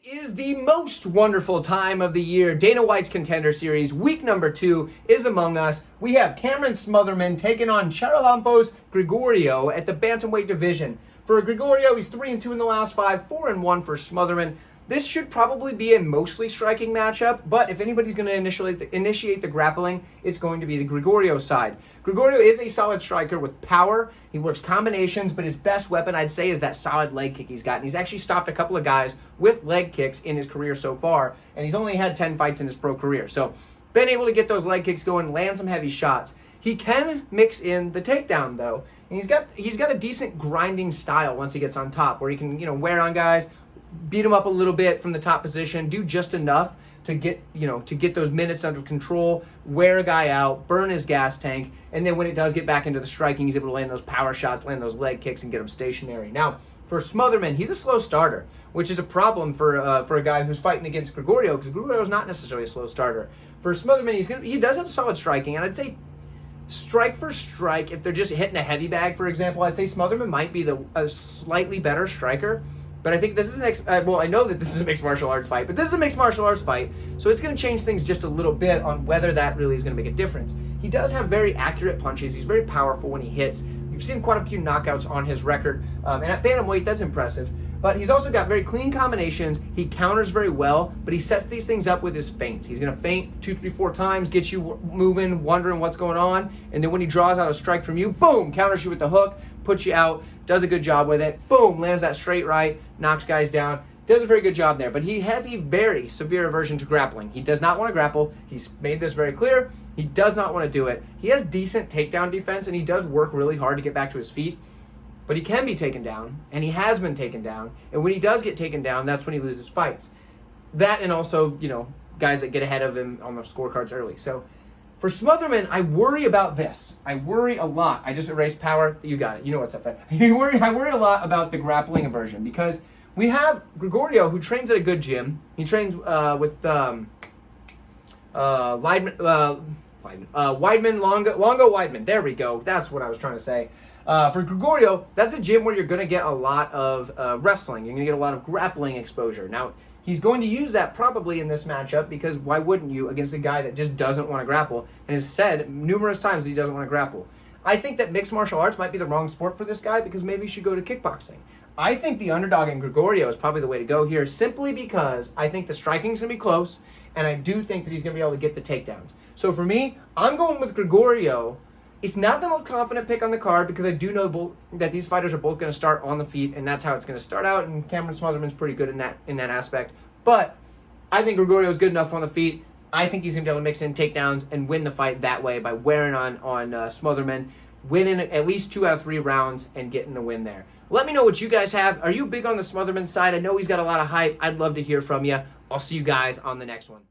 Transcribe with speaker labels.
Speaker 1: Is the most wonderful time of the year. Dana White's Contender Series, week number 2 is among us. We have Cameron Smotherman taking on Charalampos Grigoriou at the bantamweight division. For Grigoriou, he's 3-2 in the last 5, 4-1 for Smotherman. This should probably be a mostly striking matchup, but if anybody's going to initiate the grappling, it's going to be the Grigoriou side. Grigoriou is a solid striker with power. He works combinations, but his best weapon, I'd say, is that solid leg kick he's got. And he's actually stopped a couple of guys with leg kicks in his career so far, and he's only had 10 fights in his pro career. So, been able to get those leg kicks going, land some heavy shots. He can mix in the takedown, though. And he's got a decent grinding style once he gets on top, where he can, wear on guys, beat him up a little bit from the top position, do just enough to get those minutes under control, wear a guy out, burn his gas tank, and then when it does get back into the striking, he's able to land those power shots, land those leg kicks, and get him stationary. Now, for Smotherman, he's a slow starter, which is a problem for a guy who's fighting against Grigoriou, because Grigoriou is not necessarily a slow starter. For Smotherman, he does have solid striking, and I'd say strike for strike, if they're just hitting a heavy bag, for example, I'd say Smotherman might be a slightly better striker. But I think this is I know that this is a mixed martial arts fight, but this is a mixed martial arts fight, so it's going to change things just a little bit on whether that really is going to make a difference. He does have very accurate punches. He's very powerful when he hits. You've seen quite a few knockouts on his record, and at bantamweight, that's impressive. But he's also got very clean combinations. He counters very well, but he sets these things up with his feints. He's going to feint 2, 3, 4 times, get you moving, wondering what's going on, and then when he draws out a strike from you, boom, counters you with the hook, puts you out, does a good job with it, boom, lands that straight right, knocks guys down, does a very good job there. But he has a very severe aversion to grappling. He does not want to grapple. He's made this very clear. He does not want to do it. He has decent takedown defense, and he does work really hard to get back to his feet. But he can be taken down, and he has been taken down. And when he does get taken down, that's when he loses fights. That and also, guys that get ahead of him on the scorecards early. So for Smotherman, I worry about this. I worry a lot. I just erased power. You got it. You know what's up there. I worry a lot about the grappling aversion, because we have Grigoriou, who trains at a good gym. He trains with Weidman, Longo Weidman. There we go. That's what I was trying to say. For Grigoriou, that's a gym where you're going to get a lot of wrestling. You're going to get a lot of grappling exposure. Now, he's going to use that probably in this matchup, because why wouldn't you against a guy that just doesn't want to grapple and has said numerous times that he doesn't want to grapple. I think that mixed martial arts might be the wrong sport for this guy, because maybe he should go to kickboxing. I think the underdog in Grigoriou is probably the way to go here, simply because I think the striking's going to be close, and I do think that he's going to be able to get the takedowns. So for me, I'm going with Grigoriou. It's not the most confident pick on the card, because I do know that these fighters are both going to start on the feet, and that's how it's going to start out, and Cameron Smotherman's pretty good in that aspect. But I think Grigoriou is good enough on the feet. I think he's going to be able to mix in takedowns and win the fight that way by wearing on Smotherman, winning at least 2 out of 3 rounds, and getting the win there. Let me know what you guys have. Are you big on the Smotherman side? I know he's got a lot of hype. I'd love to hear from you. I'll see you guys on the next one.